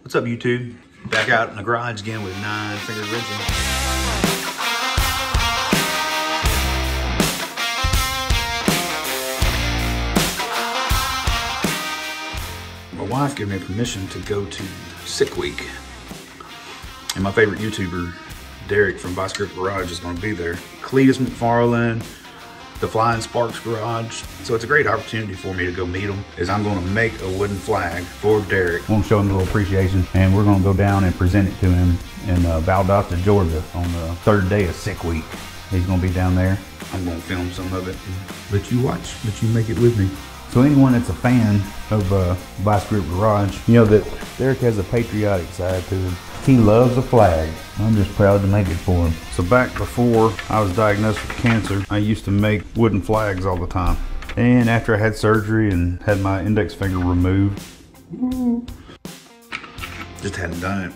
What's up, YouTube? Back out in the garage again with 9-finger wrenching. My wife gave me permission to go to Sick Week. And my favorite YouTuber, Derek from Vice Grip Garage, is going to be there. Cleetus McFarland, the Flying Sparks Garage. So it's a great opportunity for me to go meet him, as I'm going to make a wooden flag for Derek. I want to show him a little appreciation, and we're going to go down and present it to him in Valdosta, Georgia on the 3rd day of Sick Week. He's going to be down there. I'm going to film some of it, let you watch, let you make it with me. So anyone that's a fan of Vice Grip Garage, you know that Derek has a patriotic side to him. He loves a flag. I'm just proud to make it for him. So back before I was diagnosed with cancer, I used to make wooden flags all the time. And after I had surgery and had my index finger removed, just hadn't done it.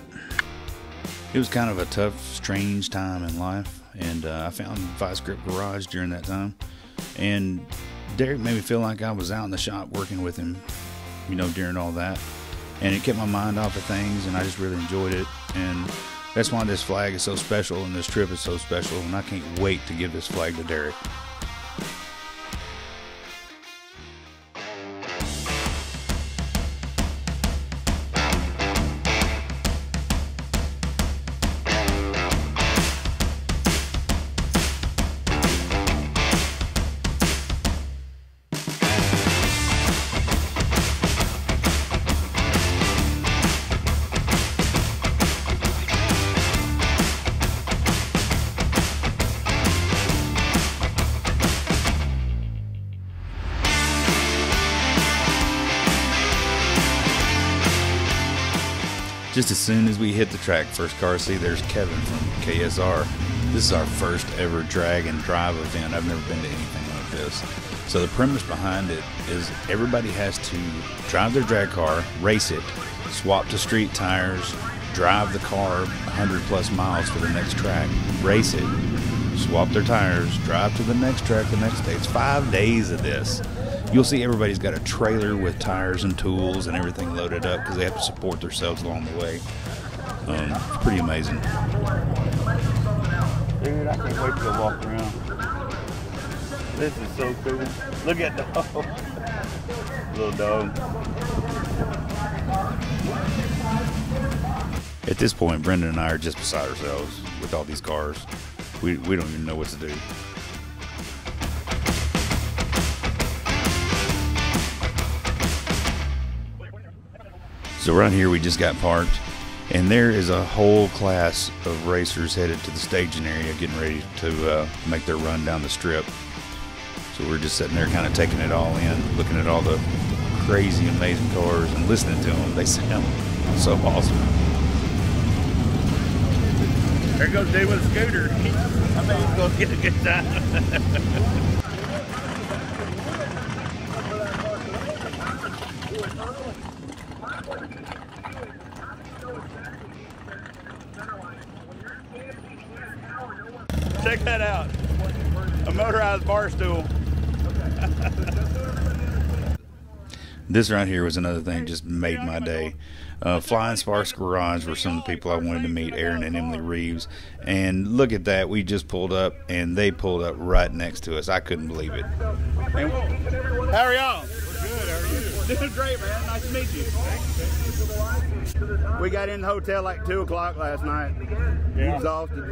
It was kind of a tough, strange time in life. And I found Vice Grip Garage during that time. And Derek made me feel like I was out in the shop working with him, you know, during all that. And it kept my mind off of things, and I just really enjoyed it. And that's why this flag is so special, and this trip is so special, and I can't wait to give this flag to Derek. Just as soon as we hit the track, first car see, there's Kevin from KSR. This is our first ever drag and drive event. I've never been to anything like this. So the premise behind it is everybody has to drive their drag car, race it, swap to street tires, drive the car 100+ miles to the next track, race it, swap their tires, drive to the next track the next day. It's 5 days of this. You'll see everybody's got a trailer with tires and tools and everything loaded up because they have to support themselves along the way. It's pretty amazing. Dude, I can't wait to walk around. This is so cool. Look at the little dog. At this point, Brendan and I are just beside ourselves with all these cars. We don't even know what to do. So right here we just got parked, and there is a whole class of racers headed to the staging area getting ready to make their run down the strip. So we're just sitting there kind of taking it all in, looking at all the crazy, amazing cars and listening to them. They sound so awesome. There goes Dave with a scooter. I bet he's going to get a good time. Check that out. A motorized bar stool. This right here was another thing just made my day. Flying Sparks Garage were some of the people I wanted to meet, Aaron and Emily Reeves. And look at that, we just pulled up and they pulled up right next to us. I couldn't believe it. Hey, how are y'all? We're good, how are you? Doing great, man. Nice to meet you. We got in the hotel like 2 o'clock last night. Yeah. Exhausted.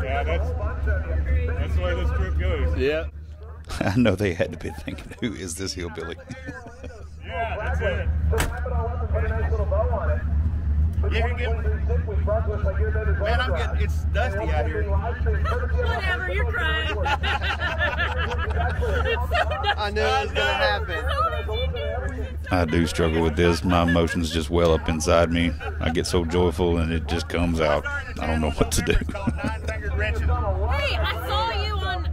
Yeah, that's the way this trip goes. Yeah. I know they had to be thinking, who is this hillbilly? Yeah, that's it. Man, I'm getting, it's dusty out here. Whatever, you're crying. It's so dusty. I knew it was going to happen. I do struggle with this. My emotions just well up inside me. I get so joyful and it just comes out. I don't know what to do. Hey, I saw you on,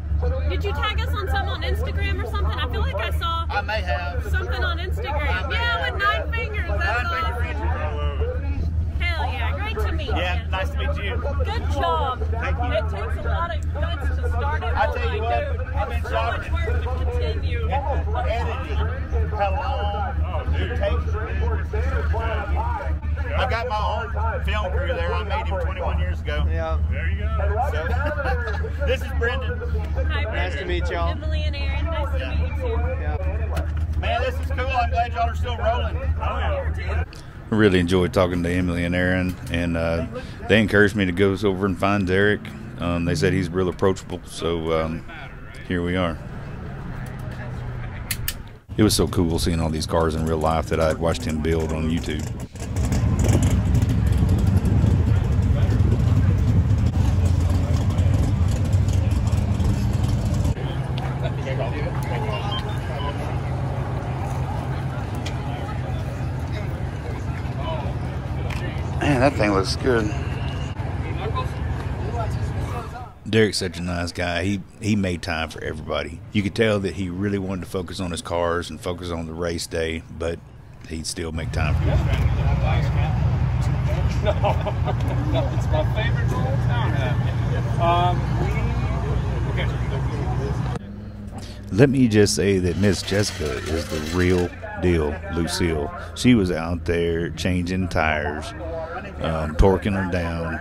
did you tag us on some on Instagram or something? I feel like I saw I may have. something on Instagram. Yeah, with 9 fingers. That's awesome. Hell yeah, great to meet you. Yeah, nice to meet you. Good job. Thank you. It takes a lot of guts to start it. I tell you what, I've been so much work to continue. Editing. How long it takes. I got got my own film crew there. I made him 21 years ago. Yeah. There you go. So, this is Brendan. Hi, Brendan. Nice to meet y'all. Emily and Aaron. Nice to meet you too. Yeah. Man, this is cool. I'm glad y'all are still rolling. Oh, yeah. I really enjoyed talking to Emily and Aaron, and they encouraged me to go over and find Derek. They said he's real approachable, so here we are. It was so cool seeing all these cars in real life that I had watched him build on YouTube. Man, that thing looks good. Derek's such a nice guy. He made time for everybody. You could tell that he really wanted to focus on his cars and focus on the race day, but he'd still make time for you. No, it's my favorite little town. Let me just say that Miss Jessica is the real deal, Lucille. She was out there changing tires, torquing them down,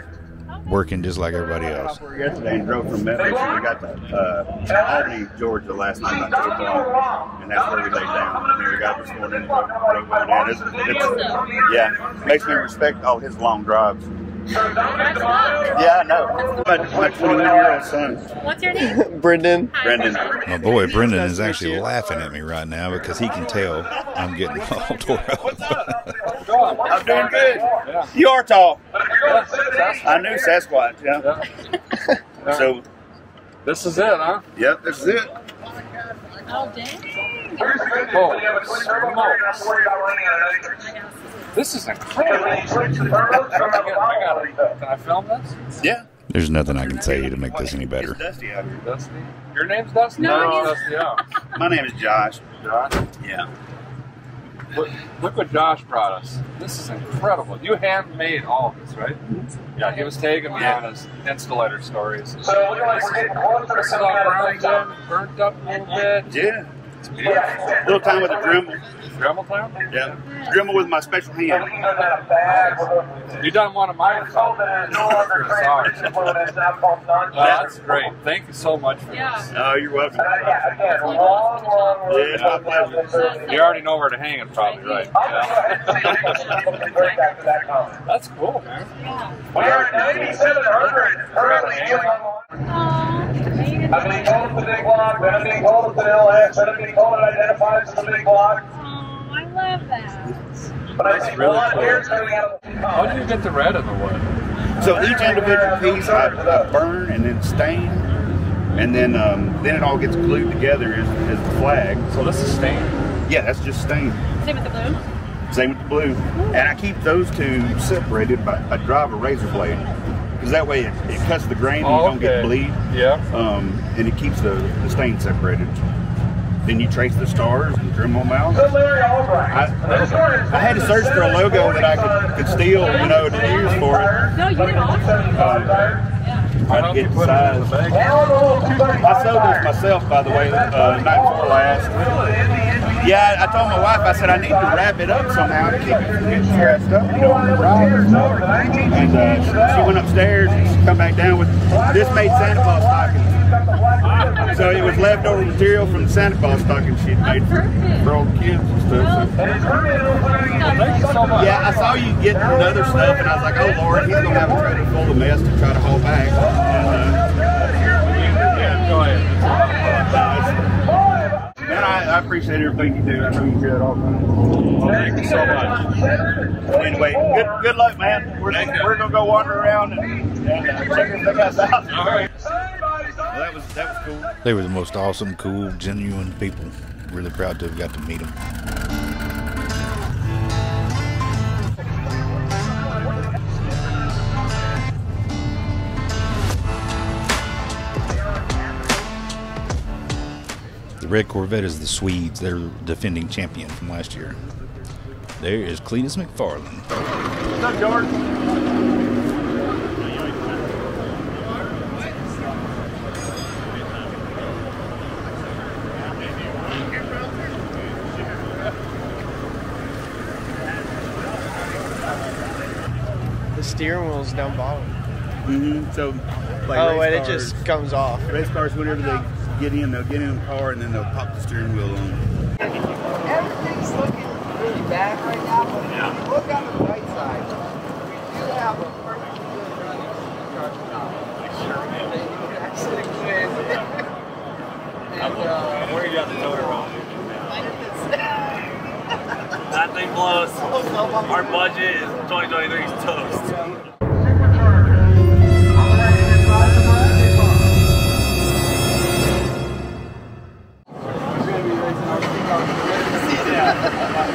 working just like everybody else. Yesterday and drove from Memphis, and we got to Albany, Georgia last night about 2 o'clock, and that's where we laid down. And then we got this morning and drove on down. Yeah, makes me respect all his long drives. Yeah, I know. My 21-year-old son. What's your name? Brendan. Hi, Brendan. My boy Brendan is actually laughing at me right now because he can tell I'm getting all tore up. I'm doing good. Yeah. You are tall. I knew Sasquatch, yeah. So, This is it, huh? yep, this is it. Oh, dang. This is incredible. Can I film this? Yeah. There's nothing I can say to make this any better. It's Dusty out here. Dusty. Your name's Dusty? No, Dusty, yeah. My name is Josh. Josh. Yeah. Look what Josh brought us. This is incredible. You handmade all of this, right? Yeah, he was taking me on his installator stories. This is all burnt up a little bit. Yeah. It's beautiful. Little time with the Dremel. Dremel town? Yeah. Dremel with my special hand. You done one of mine? That's great. Thank you so much for this. Yeah. Oh, you're welcome. Yeah, it's my pleasure. You already know where to hang it, probably, right? Yeah. That's cool, man. We are at 9,700 currently. I'm being called to the big block, then I'm being called to the LX, then I'm being called and identified as the big block. Oh, I love that. But I see a lot of hair coming out of the How do you get the red in the wood? So each individual piece I burn and then stain, and then it all gets glued together as the flag. So this is stained? Yeah, that's just stain. Same with the blue. Same with the blue. And I keep those two separated by I drive a razor blade. Because that way it cuts the grain and you don't get bleed. Yeah. And it keeps the stain separated. Then you trace the stars and trim them out. I had to search for a logo that I could steal, to use for it. No, you did awesome. Trying to get the size. I sewed this myself, by the way, the night before last. Yeah, I told my wife, I said I need to wrap it up somehow to keep it from getting scratched up, on the ride. And she went upstairs and she come back down with, this made Santa Claus stockings. So it was leftover material from the Santa Claus stockings she'd made for old kids and stuff. So. Thank you so much. Yeah, I saw you getting other stuff and I was like, oh Lord, he's going to have a trailer full of mess to try to haul back. Yeah, go ahead. Man, I appreciate everything you do. I know you hear that all the time. Well, thank you so much. Anyway, good luck, man. We're going to go wander around and check everything else out. All right. Well, that was cool. They were the most awesome, cool, genuine people. Really proud to have got to meet them. The red Corvette is the Swedes. They're defending champion from last year. There is Cleetus McFarland. What's up, George? The steering wheel's down bottom. So, like and it just comes off. Race cars, whenever they get in, they'll get in the car and then they'll pop the steering wheel on. Everything's looking really bad right now, but if you look on the bright side, we do have a perfectly good running car now. Accident win. And, where you got the motor on? That thing blows. Our budget is 2023's toast.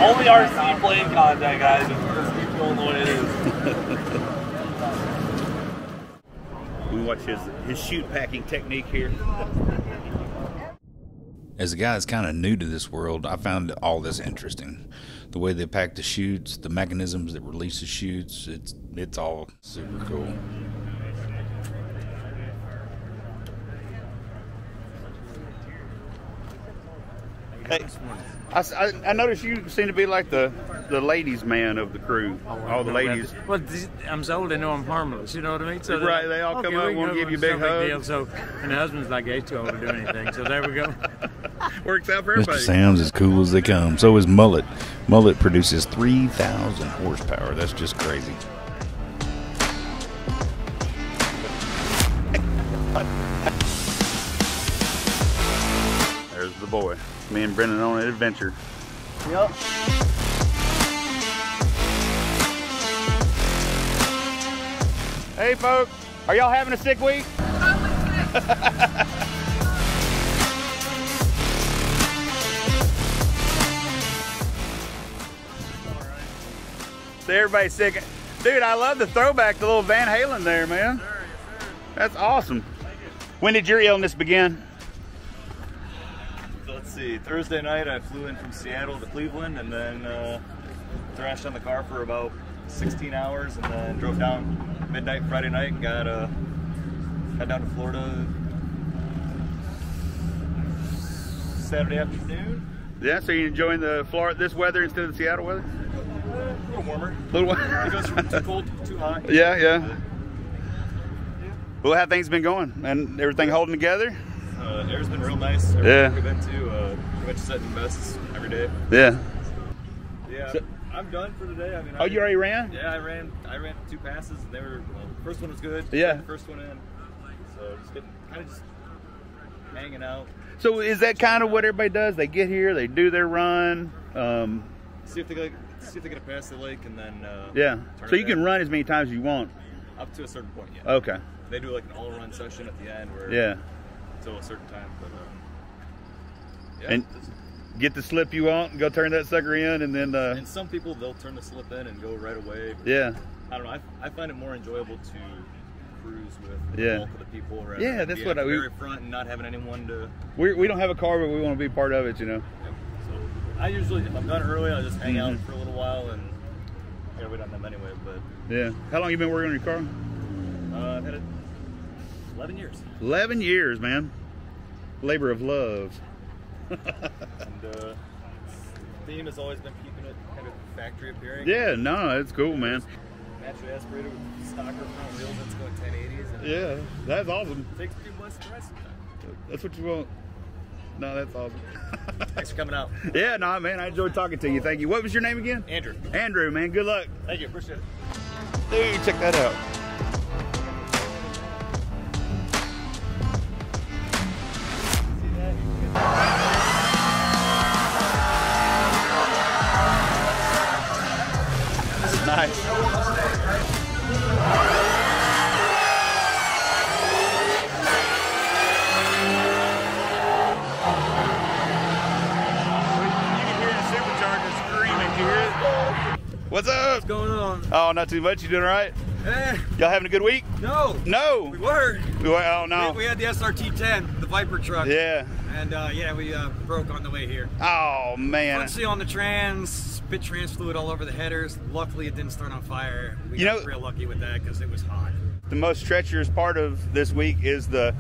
Only RC plane contact, guys. Just keep going the way it is. We watch his chute packing technique here. As a guy that's kind of new to this world, I found all this interesting. The way they pack the chutes, the mechanisms that release the chutes, it's all super cool. Hey, I noticed you seem to be like the ladies' man of the crew. All the ladies. Well, I'm so old, they know I'm harmless. You know what I mean? So right, they all come up and want to give you a big hug. So, and the husband's like, he's too old to do anything. So there we go. Works out for everybody. Mr. Sam's as cool as they come. So is Mullet. Mullet produces 3,000 horsepower. That's just crazy. There's the boy. Me and Brendan on an adventure. Yep. Hey, folks. Are y'all having a sick week? So everybody's sick. Dude, I love the throwback, the little Van Halen there, man. Yes, sir. That's awesome. When did your illness begin? So let's see. Thursday night, I flew in from Seattle to Cleveland, and then thrashed on the car for about 16 hours, and then drove down midnight Friday night and got down to Florida Saturday afternoon. Yeah, so you enjoying the Florida this weather instead of the Seattle weather? A little warmer. A little warmer. It goes from too cold to too hot. Yeah. Well, how things been going? And everything holding together? Air's been real nice. Yeah. We've been to pretty much setting bests every day. Yeah. Yeah. So, I'm done for today. I mean, you already ran? Yeah, I ran 2 passes, and they were, well, the first one was good. Yeah. The first one in. So just hanging out. So is that kind of what everybody does? They get here, they do their run. See if they get to pass the lake, and then Yeah. So you can run as many times as you want. up to a certain point. Yeah. Okay. They do like an all-run session at the end, where until a certain time. But yeah. And get the slip you want and go turn that sucker in, and then. And some people, they'll turn the slip in and go right away. Yeah. I don't know. I find it more enjoyable to cruise with the bulk of the people. Rather Yeah, than that's be what at the very front and not having anyone to. We don't have a car, but we want to be part of it, you know. So I usually, if I'm done early, I'll just hang out for a little while, and we don't have them anyway. But yeah, how long you been working on your car? I've had it 11 years. 11 years, man. Labor of love. And the theme has always been keeping it kind of factory appearing. Yeah, no, it's cool, man. Naturally aspirated with stocker front wheels that's going 1080s. And Yeah, that's awesome. it takes a few months to rest sometimes. That's what you want. No, that's awesome. Thanks for coming out. Yeah, no, man, I enjoyed talking to you. Thank you. What was your name again? Andrew. Andrew, man, good luck. Thank you. Appreciate it. Dude, check that out. This is nice. What's up? What's going on? Oh, not too much. You doing all right? Eh, Y'all having a good week? no. No. We were. Oh, no. We had the SRT-10, the Viper truck. Yeah. And we broke on the way here. Oh, man. Let's see on the trans, spit trans fluid all over the headers. Luckily, it didn't start on fire. We got real lucky with that because it was hot. The most treacherous part of this week is the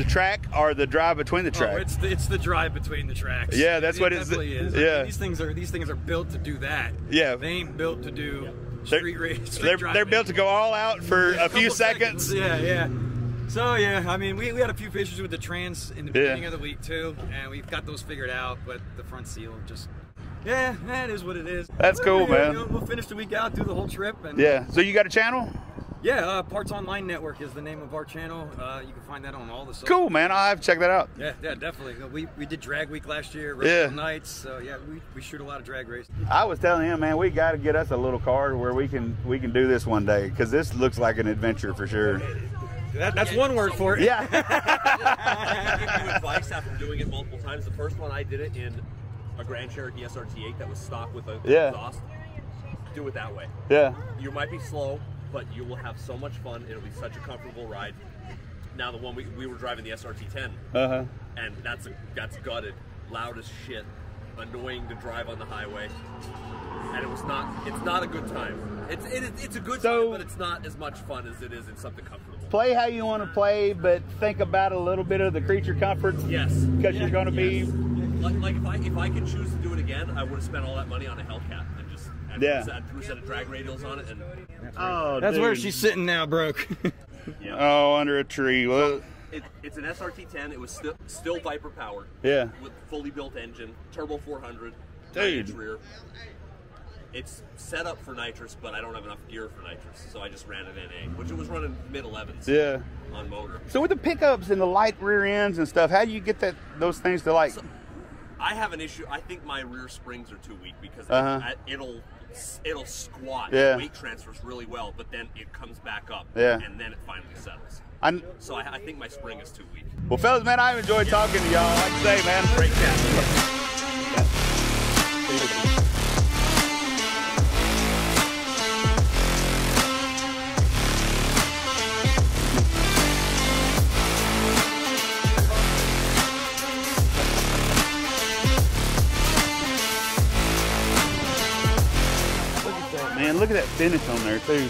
track or the drive between the tracks. Oh, it's the drive between the tracks. Yeah, that's what it definitely is. Yeah. I mean, these things are built to do that. Yeah. They ain't built to do street race. They're built to go all out for a few seconds. Yeah. So yeah, I mean, we had a few issues with the trans in the beginning of the week too, and we've got those figured out. But the front seal just, yeah, that is what it is. That's cool, man. You know, we'll finish the week out, do the whole trip, and yeah. So you got a channel? Yeah, Parts Online Network is the name of our channel. You can find that on all the social. Cool, man. I'll have to check that out. Yeah, definitely. We did drag week last year, Red nights. So yeah, we shoot a lot of drag races. I was telling him, man, we got to get us a little car where we can do this one day, because this looks like an adventure for sure. That's one word for it. Yeah. I give you advice after doing it multiple times. The first one I did it in a Grand Cherokee SRT8 that was stock with a exhaust. Do it that way. Yeah. You might be slow, but you will have so much fun. It'll be such a comfortable ride. Now the one we were driving the SRT10, and that's gutted, loud as shit, annoying to drive on the highway, and it's not a good time. It's a good time, but it's not as much fun as it is in something comfortable. Play how you want to play, but think about a little bit of the creature comforts. Yes. Because you're going to be like if I could choose to do it again, I would have spent all that money on a Hellcat and just threw a set of drag radials on it. And that's where she's sitting now, broke. Oh, under a tree. Well, it's an SRT10. It was still Viper powered. Yeah. With fully built engine, turbo 400, dude. Rear. It's set up for nitrous, but I don't have enough gear for nitrous, so I just ran it NA, which it was running mid-11s. Yeah. On motor. So with the pickups and the light rear ends and stuff, how do you get those things to like? So, I have an issue. I think my rear springs are too weak because it'll squat. Weight transfers really well, but then it comes back up. And then it finally settles. So I think my spring is too weak. Well, fellas, man, I've enjoyed talking to y'all. Like I say, man, great chat. Man, look at that finish on there, too.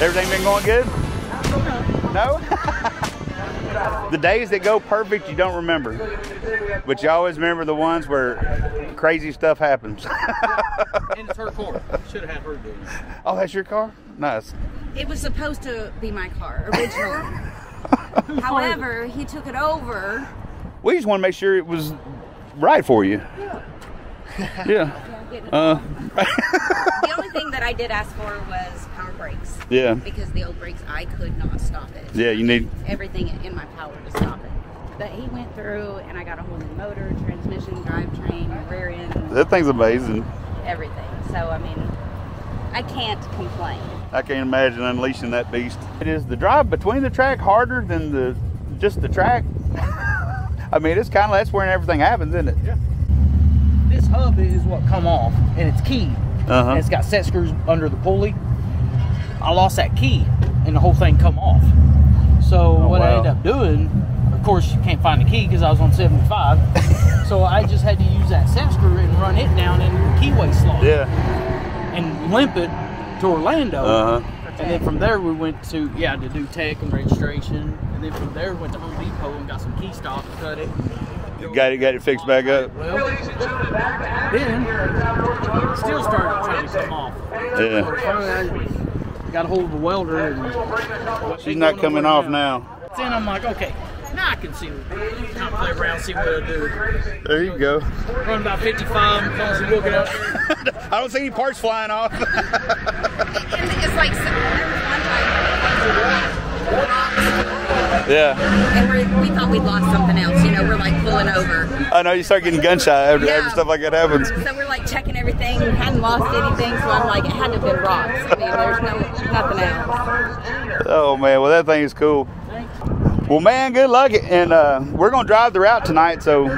Everything been going good? No? The days that go perfect, you don't remember. But you always remember the ones where crazy stuff happens. And it's her car. Should have had her doing it. Oh, that's your car? Nice. It was supposed to be my car originally. However, he took it over. We just want to make sure it was right for you. Yeah. The only thing that I did ask for was power brakes. Yeah. Because the old brakes, I could not stop it. Yeah, you need everything in my power to stop it. But he went through, and I got a whole new motor, transmission, drivetrain, rear end. That thing's amazing. Everything. So I mean, I can't complain. I can't imagine unleashing that beast. It is the drive between the track harder than just the track. I mean, it's kind of, that's where everything happens, isn't it? Yeah. This hub is what come off, and it's keyed. And it's got set screws under the pulley. I lost that key, and the whole thing come off. So I ended up doing, of course, you can't find the key because I was on 75. So I just had to use that set screw and run it down in the keyway slot. Yeah. And limp it to Orlando. And then from there we went to do tech and registration. And then from there we went to Home Depot and got some key stock and cut it. Got it fixed back up. Well, then still started trying to come off. Yeah. I got a hold of a welder and she's not coming off now. Then I'm like, okay, now I can see, kind of play around, see what I'll do. There you go. Run about 55 and constantly looking out there. I don't see any parts flying off. It's like one time. Yeah. And we thought we'd lost something else. You know, we're like pulling over. I know, you start getting gun shy after stuff like that happens. So we're like checking everything. We hadn't lost anything, so I'm like, it had to have been rocks. I mean, there's nothing else. Oh man, well that thing is cool. Well man, good luck, and we're gonna drive the route tonight. So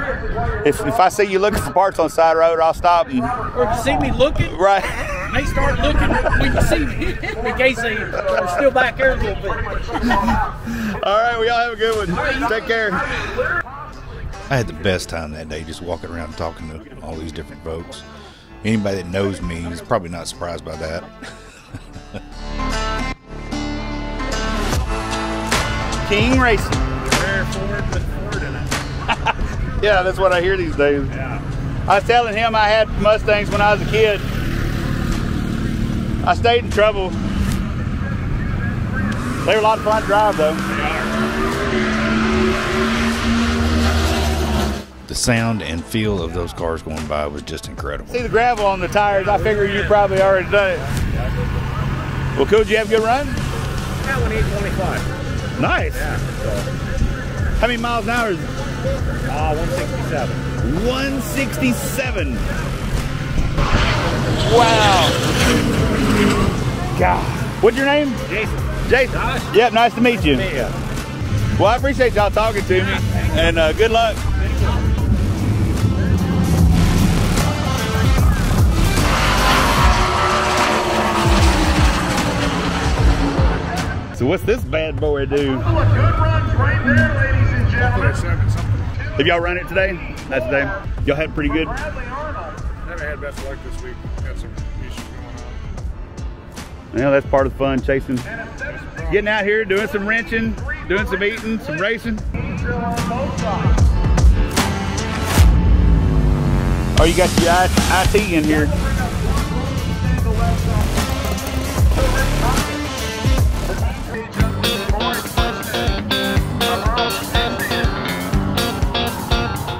if I see you looking for parts on the side of the road, I'll stop. And, or if you see me looking, right? They start looking when you see me in case they're still back there a little bit. All right, well y'all have a good one. Take care. I had the best time that day, just walking around and talking to all these different folks. Anybody that knows me is probably not surprised by that. King Racing. Rare Ford with Ford in it. Yeah, that's what I hear these days. Yeah. I was telling him I had Mustangs when I was a kid. I stayed in trouble. They were a lot of fun to drive though. They are. The sound and feel of those cars going by was just incredible. See the gravel on the tires, I figured you probably already done it. Well, cool, did you have a good run? Yeah, 125. Nice. Yeah. So. How many miles an hour is it? 167. 167. Wow. God. What's your name? Jason. Jason. Josh. Yep, nice to meet you. Yeah. Well, I appreciate y'all talking to me, and good luck. So what's this bad boy do? Have y'all run it today? Not today. Y'all had pretty good? Never had best luck this week. Got some issues going on. Yeah, that's part of the fun, chasing. Getting out here, doing some wrenching, doing some eating, some racing. Oh, you got your IT in here.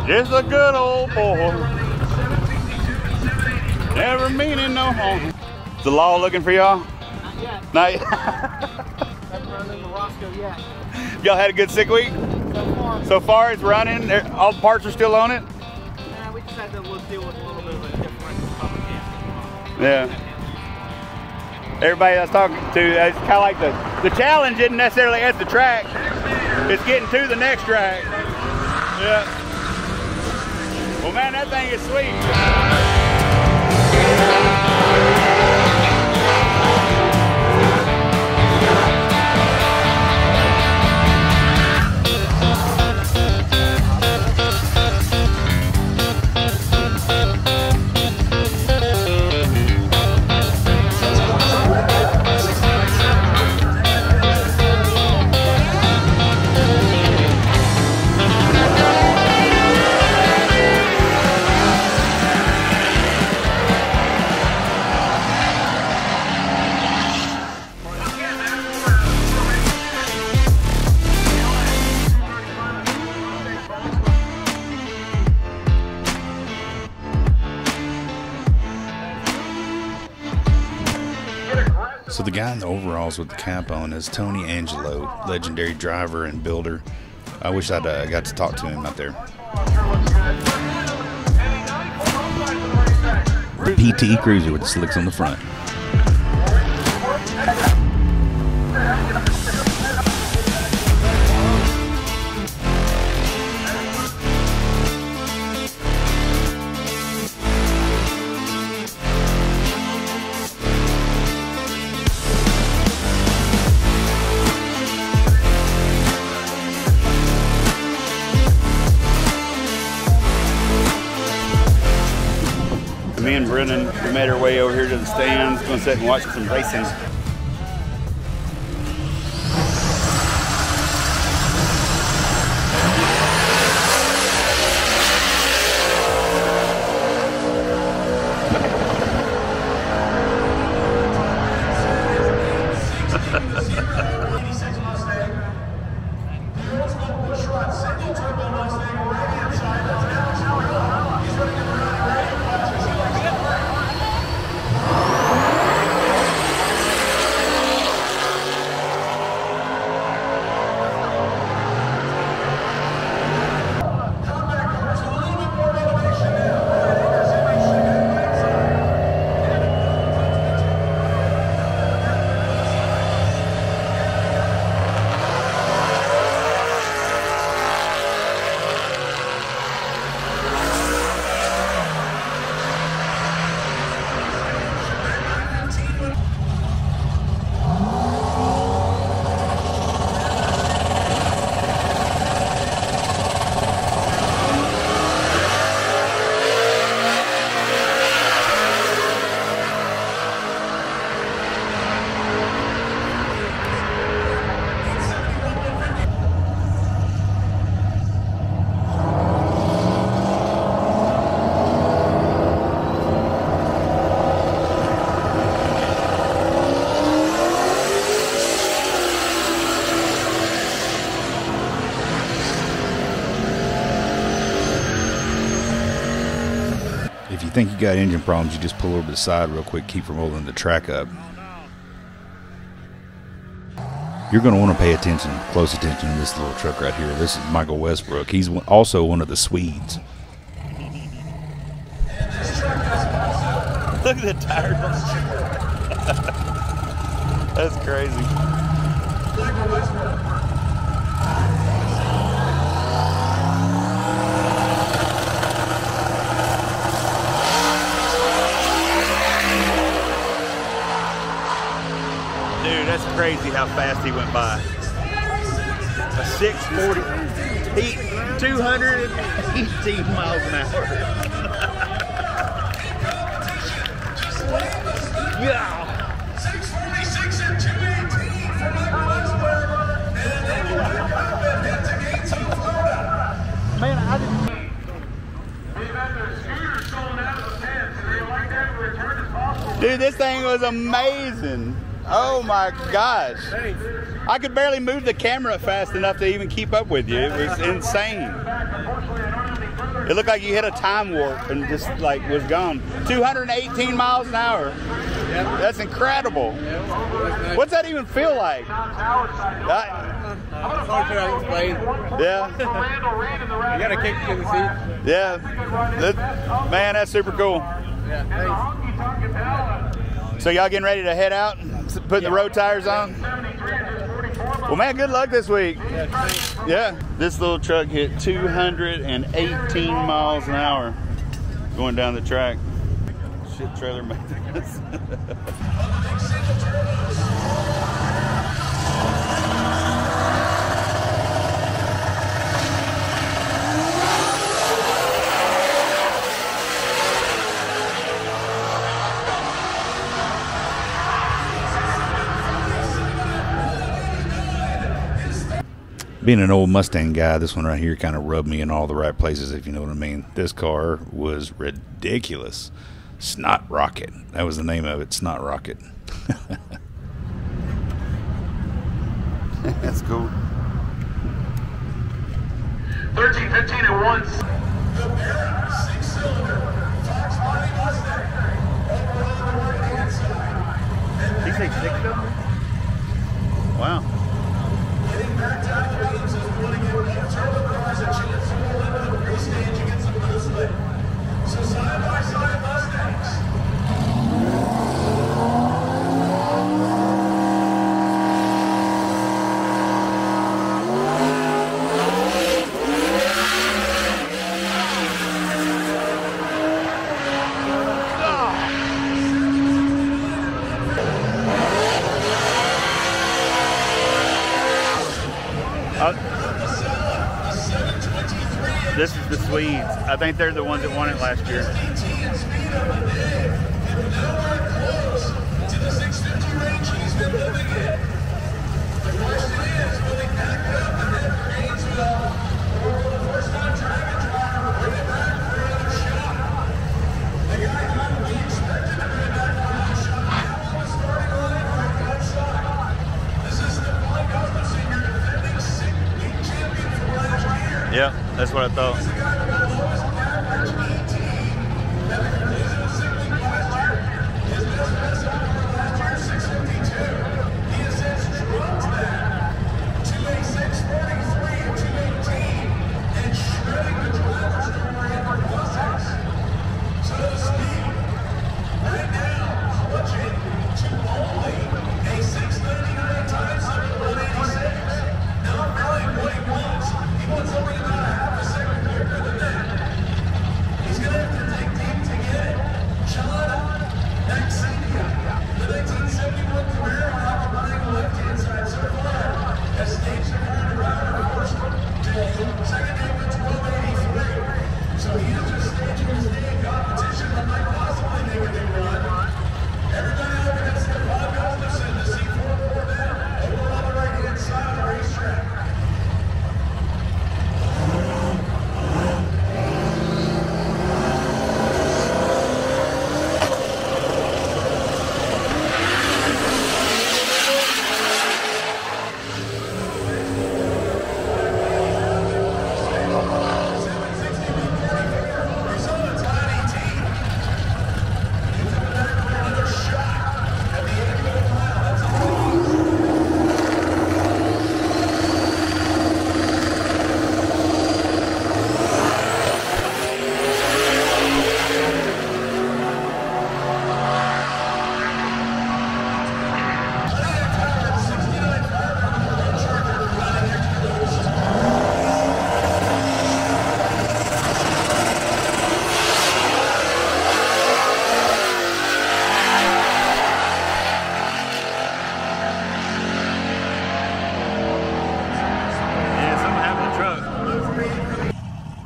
Just a good old boy. Never meaning no harm. Is the law looking for y'all? Not yet. Haven't run into Roscoe yet. Y'all had a good sick week? So far it's running. All the parts are still on it? Yeah, we just had to deal with a little bit of a differential couple of. Yeah. Everybody I was talking to, it's kind of like the challenge isn't necessarily at the track. It's getting to the next track. Yeah. Well, man, that thing is sweet. So the guy in the overalls with the cap on is Tony Angelo, legendary driver and builder. I wish I'd got to talk to him out there. PT Cruiser with the slicks on the front. Me and Brennan, we made our way over here to the stands, going to sit and watch some racing. think you got engine problems, you just pull over to the side real quick, keep from rolling the track up. You're going to want to pay attention, close attention to this little truck right here. This is Michael Westbrook. He's also one of the Swedes. Look at the tire. That's crazy. Dude, that's crazy how fast he went by. A 640, 218 miles an hour. Yeah. 646 and 218 for Michael Westbrook. And then you have to Man, I didn't. We've had the scooter sold out of the pits, and they like that to return as possible. Dude, this thing was amazing. Oh my gosh. I could barely move the camera fast enough to even keep up with you. It was insane. It looked like you hit a time warp and just like was gone. 218 miles an hour. That's incredible. What's that even feel like? Yeah. You got to kick to the seat. Yeah. Man, that's super cool. So y'all getting ready to head out and put the road tires on? Well, man, good luck this week. Yeah. This little truck hit 218 miles an hour going down the track. Shit trailer made this. Being an old Mustang guy, this one right here kind of rubbed me in all the right places, if you know what I mean. This car was ridiculous. Snot Rocket. That was the name of it, Snot Rocket. That's cool. 13, 15 at once. The Barrett 6-cylinder Fox body Mustang. Over on the right-hand side. Did you say 6-cylinder? Wow. Getting back down Williams is willing to give Turbo Cars a chance to pull into the pre-stage against the blue slip. So side-by-side Mustangs. This is the Swedes. I think they're the ones that won it last year. To the 650 range, he's been moving in. The question is, will he pack it up and head for Gainesville, or will the first-time Dragon driver bring it back for another shot? The guy who we expected to bring back for another shot now on the starting line for a gun shot. This is Stefan Gustafson, your defending league champion from last year. Yeah, that's what I thought. Not really what he wants. He wants only about a half a second quicker than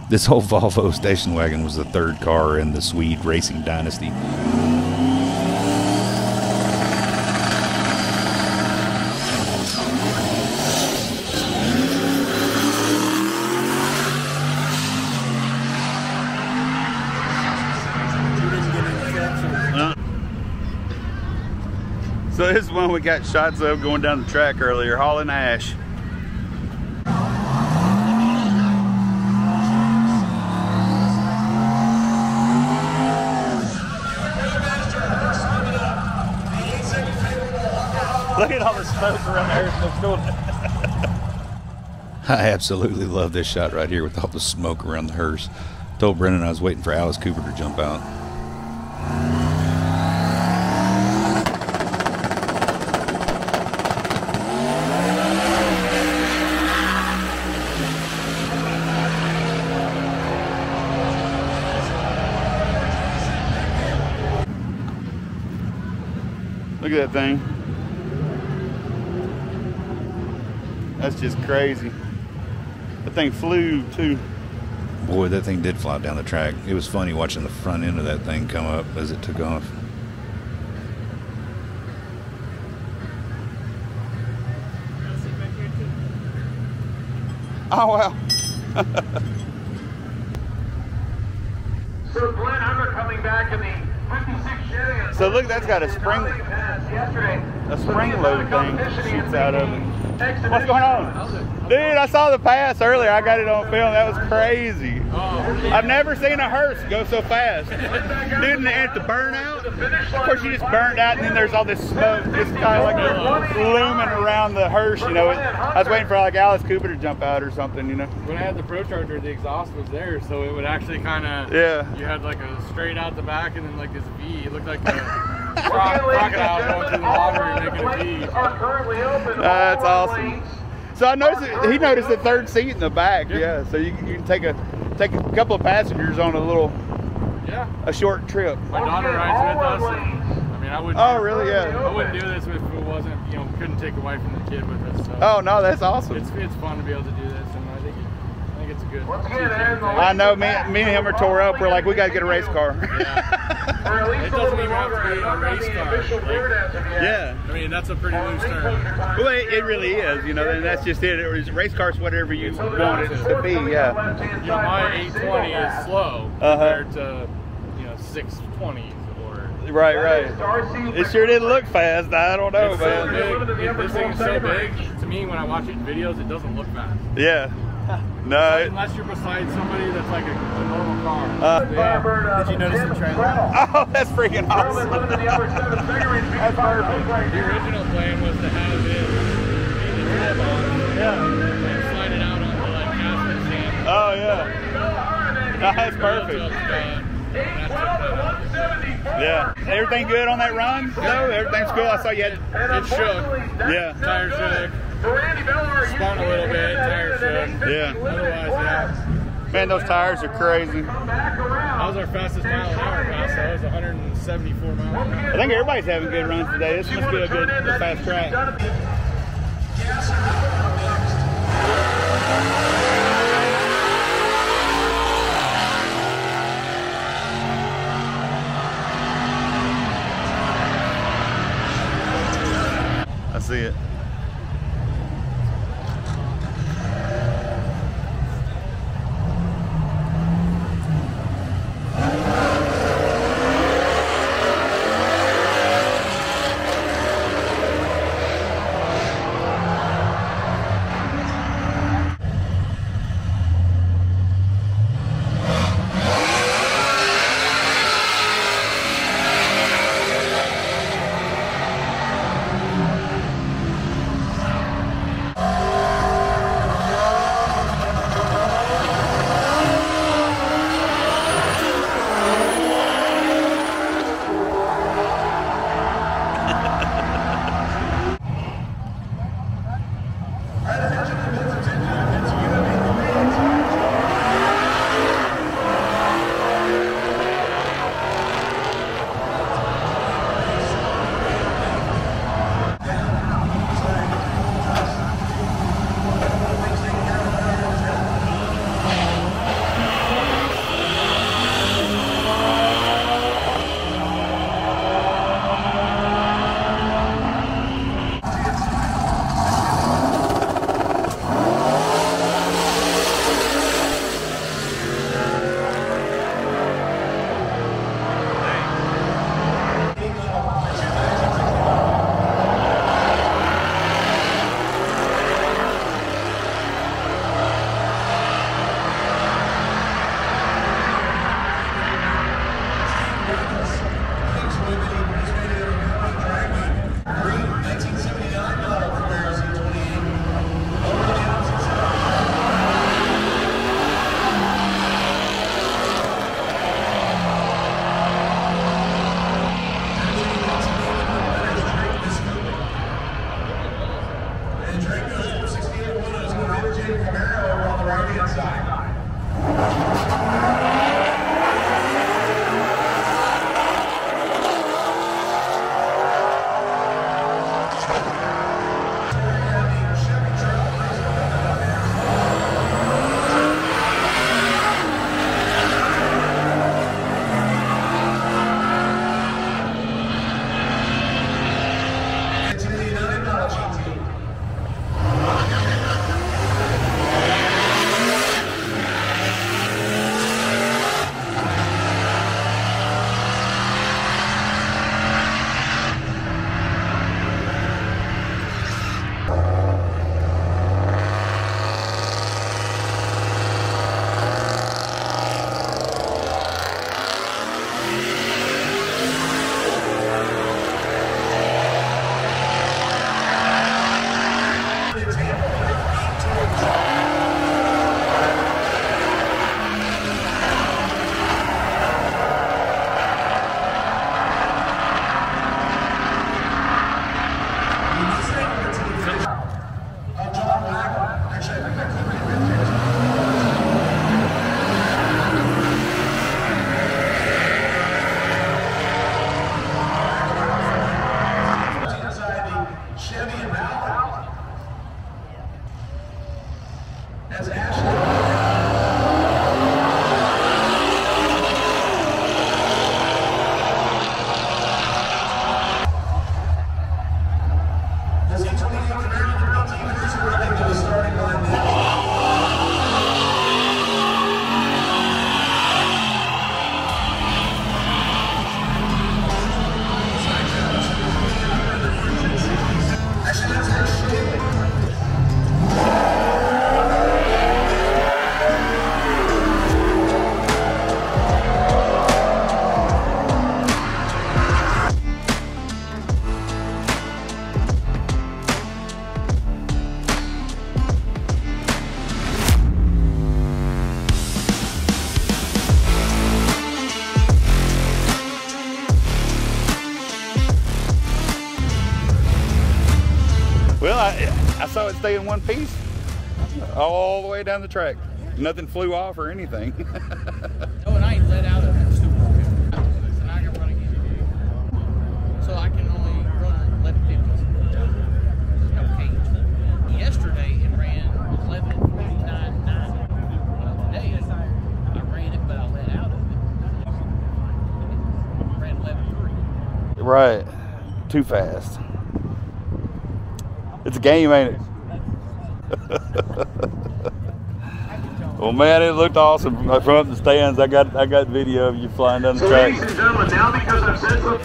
This whole Volvo station wagon was the third car in the Swede racing dynasty. So this is one we got shots of going down the track earlier, hauling ash. Look at all the smoke around there. It's cool. I absolutely love this shot right here with all the smoke around the hearse. Told Brendan I was waiting for Alice Cooper to jump out. Look at that thing. That's just crazy. That thing flew too. Boy, that thing did fly down the track. It was funny watching the front end of that thing come up as it took off. Oh wow. So Glenn Hunter coming back in the 56 Chevy. So look, that's got a spring load thing that shoots out of it. What's going on? Dude, I saw the pass earlier. I got it on film. That was crazy. I've never seen a hearse go so fast. Dude, and at the burnout, of course you just burned out and then there's all this smoke just kind of like looming around the hearse, you know. I was waiting for like Alice Cooper to jump out or something, you know. When I had the Pro Charger, the exhaust was there, so it would actually kind of, you had like a straight out the back and then like this V. It looked like a crocodile going through the water and making a V. That's awesome. So I noticed he noticed the third seat in the back. Yeah, so you can take a couple of passengers on a short trip. My daughter rides with us. And, I mean, I wouldn't. Oh, really? Yeah. I wouldn't do this if it wasn't, you know, couldn't take a wife and the kid with us. So oh no, that's awesome. It's fun to be able to do this, and I think it's a good. I know. Me and him are tore up. We're like, we got to get a race car. It doesn't even have to be a race car. Yeah. I mean, that's a pretty loose term. Well, it really is, you know, and that's just it. Race cars, whatever you want it to be, yeah. You know, my 820 is slow compared to, you know, 620s or... Right. It sure didn't look fast. I don't know, it's man. So big. This thing is so big. To me, when I watch it in videos, it doesn't look fast. Yeah. No. Unless you're beside somebody that's like a normal car. Did you notice the trailer? Oh, that's freaking awesome. That's perfect. The original plan was to have it in the toolbox and slide it out onto like asphalt sand. Oh, yeah. That's perfect. Yeah. Everything good on that run? No, everything's cool. I saw you had it shook. Yeah. Tires shook. Spun a little bit. Tires shook. Yeah. Otherwise, yeah. Man, those tires are crazy. That was our fastest mile an hour pass. That was 174 miles an hour. I think everybody's having good runs today. This must be a good fast track. I see it. That's Ashley. Well, I saw it stay in one piece all the way down the track. Nothing flew off or anything. Oh, and I ain't let out of it. And I can run again. So I can only run 1150s. No cage. Yesterday it ran 11:49.9. Well, today I ran it, but I let out of it. Ran 11:3. Right. Too fast. It's a game, ain't it? Well, man, it looked awesome from up the stands. I got video of you flying down the track. Ladies and gentlemen, now because I've said so.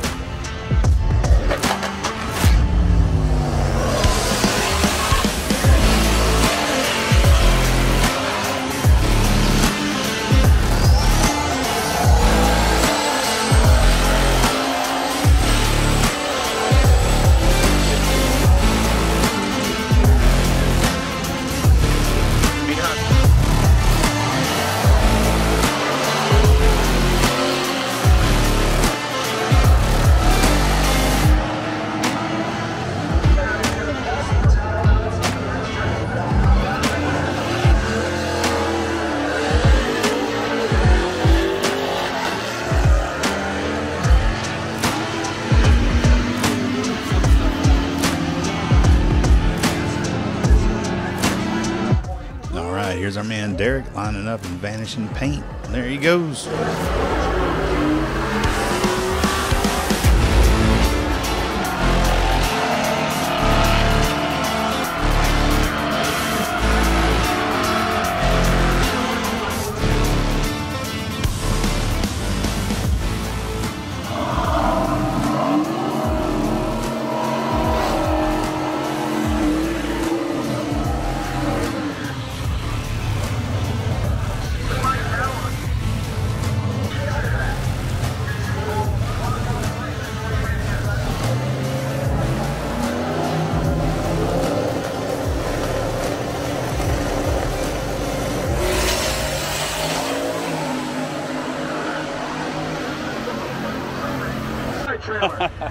Here's our man Derek lining up in vanishing paint. There he goes.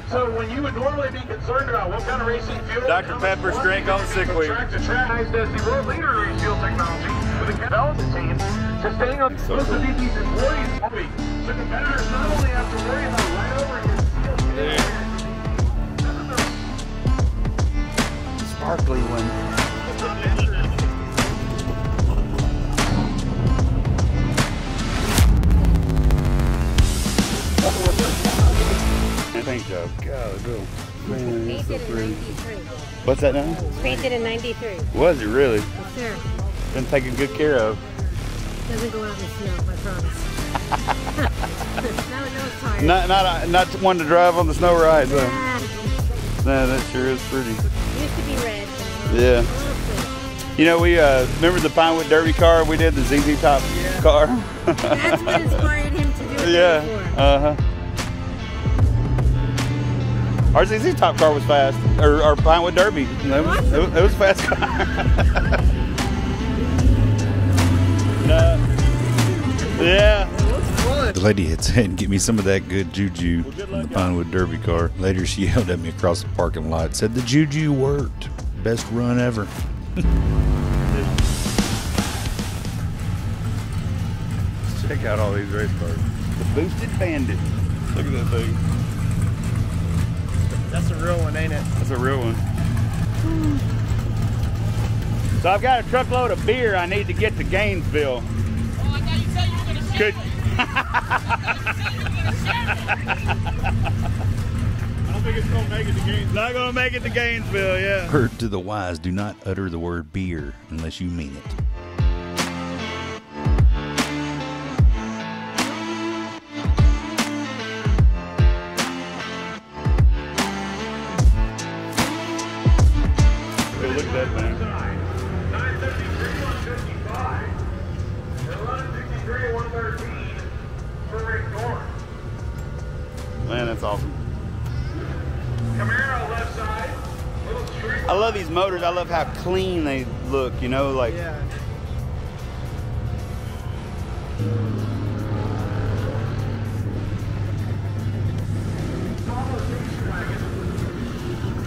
So when you would normally be concerned about what kind of racing fuel, Dr. Pepper's drink on sick week. Track to track, as the world leader in race fuel technology with a development team, to staying on most of these employees. So competitors not only have to worry about right over your fuel. Sparkly one. Paint job. God, go. Man, Painted so in pretty. 93. What's that now? Painted in 93. Was it really? Yes, sir. Been taken good care of. Doesn't go out in the snow, I promise. Not one to drive on the snow rides. Nah. Nah, that sure is pretty. Used to be red. Yeah. You know, we remember the Pinewood Derby car we did, the ZZ Top car. That's what inspired him to do it. Yeah. Our ZZ Top car was fast, or our Pinewood Derby. It was a fast car. Yeah. The lady had said, "Get me some of that good juju from the Pinewood Derby car." Later, she yelled at me across the parking lot, said, "The juju worked. Best run ever." Check out all these race cars. The Boosted Bandit. Look at that thing. That's a real one, ain't it? That's a real one. So I've got a truckload of beer I need to get to Gainesville. Oh, I thought you said you were going to share it. I don't think it's going to make it to Gainesville. Not going to make it to Gainesville, yeah. Word to the wise, do not utter the word beer unless you mean it. Look at that, man. 933-155. They're running 63-113 for Rick North. Man, that's awesome. Camaro left side. Little street. I love these motors. I love how clean they look, you know, like. Yeah.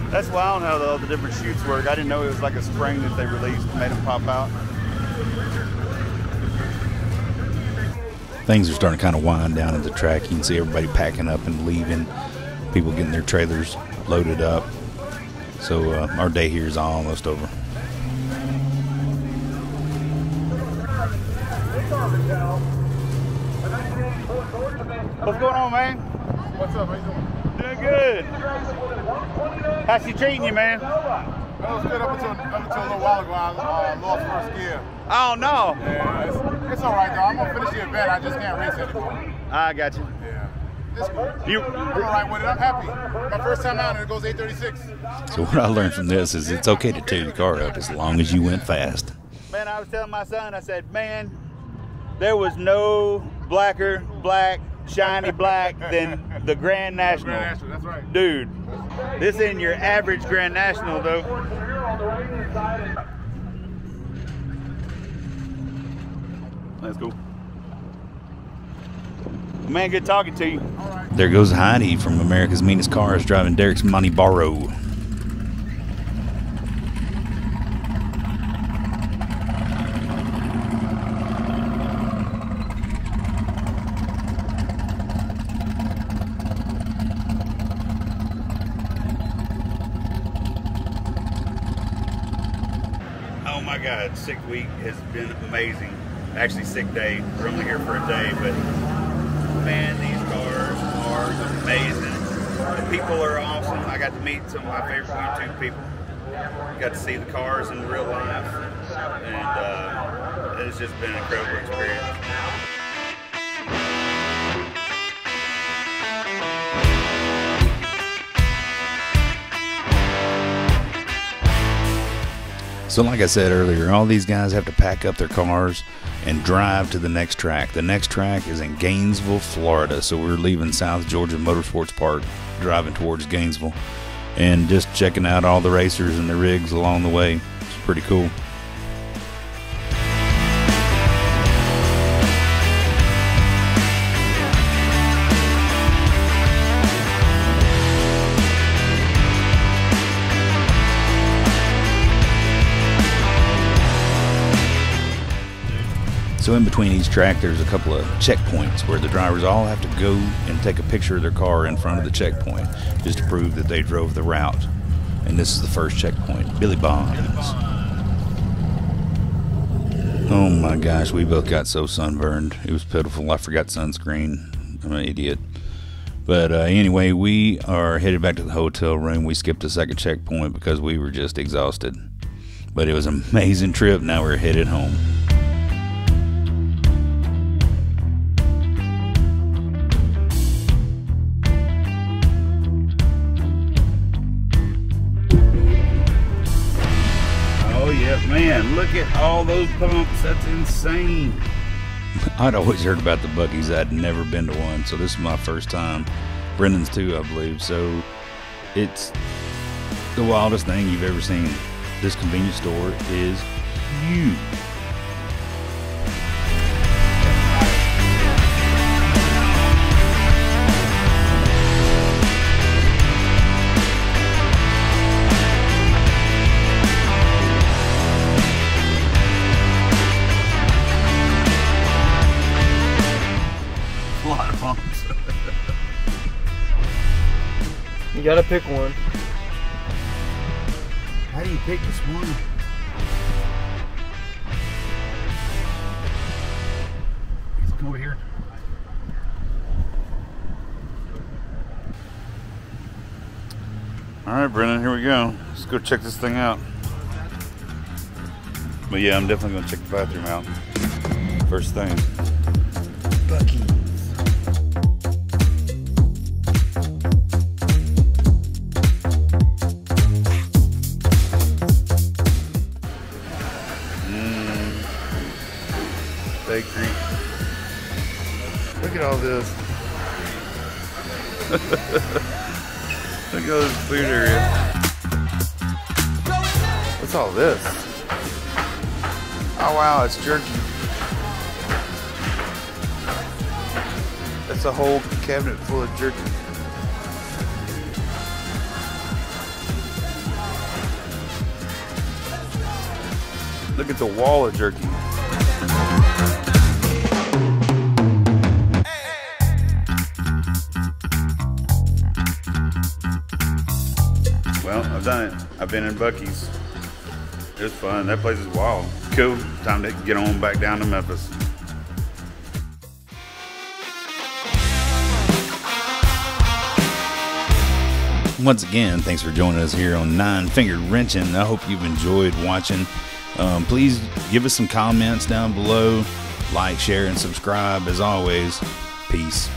That's wild how all the different chutes work. I didn't know it was like a spring that they released and made them pop out. Things are starting to kind of wind down at the track. You can see everybody packing up and leaving. People getting their trailers loaded up. So our day here is almost over. What's going on, man? What's up? How you doing? Doing good. How's she treating you, man? That was good up until a little while ago. I lost first gear. Oh, no. Yeah, it's all right, though. I'm going to finish the event. I just can't race anymore. I got you. Yeah. It's cool. You, I'm all right with it. I'm happy. My first time out, and it goes 8:36. So what I learned from this is it's okay to tear your car up as long as you went fast. Man, I was telling my son, I said, man, there was no blacker, black, shiny black than the Grand National. Grand National, that's right. Dude, this ain't your average Grand National, though. That's cool. Man, good talking to you. There goes Heidi from America's Meanest Cars driving Derek's Monte Barrow. Oh my God, sick week has been amazing. Actually, sick day. We're only here for a day, but man, these cars are amazing. The people are awesome. I got to meet some of my favorite YouTube people. Got to see the cars in real life, and it's just been an incredible experience. So like I said earlier, all these guys have to pack up their cars and drive to the next track. The next track is in Gainesville, Florida. So we're leaving South Georgia Motorsports Park, driving towards Gainesville, and just checking out all the racers and the rigs along the way. It's pretty cool. So in between each track, there's a couple of checkpoints where the drivers all have to go and take a picture of their car in front of the checkpoint just to prove that they drove the route. And this is the first checkpoint, Billy Bonds. Oh my gosh, we both got so sunburned. It was pitiful. I forgot sunscreen. I'm an idiot. But anyway, we are headed back to the hotel room. We skipped a second checkpoint because we were just exhausted. But it was an amazing trip. Now we're headed home. Man, look at all those pumps. That's insane. I'd always heard about the buc-ees. I'd never been to one, so this is my first time. Brendan's too, I believe. So it's the wildest thing you've ever seen. This convenience store is huge. You gotta pick one. How do you pick this one? All right, Brennan, here we go. Let's go check this thing out. But yeah, I'm definitely gonna check the bathroom out first thing. Buc-ees. Bakery. Look at all this. Look at all this food area. What's all this? Oh wow, it's jerky. That's a whole cabinet full of jerky. Look at the wall of jerky. Well, I've done it. I've been in Buc-ees. It was fun. That place is wild. Cool. Time to get on back down to Memphis. Once again, thanks for joining us here on Nine Fingered Wrenching. I hope you've enjoyed watching. Please give us some comments down below. Like, share, and subscribe. As always, peace.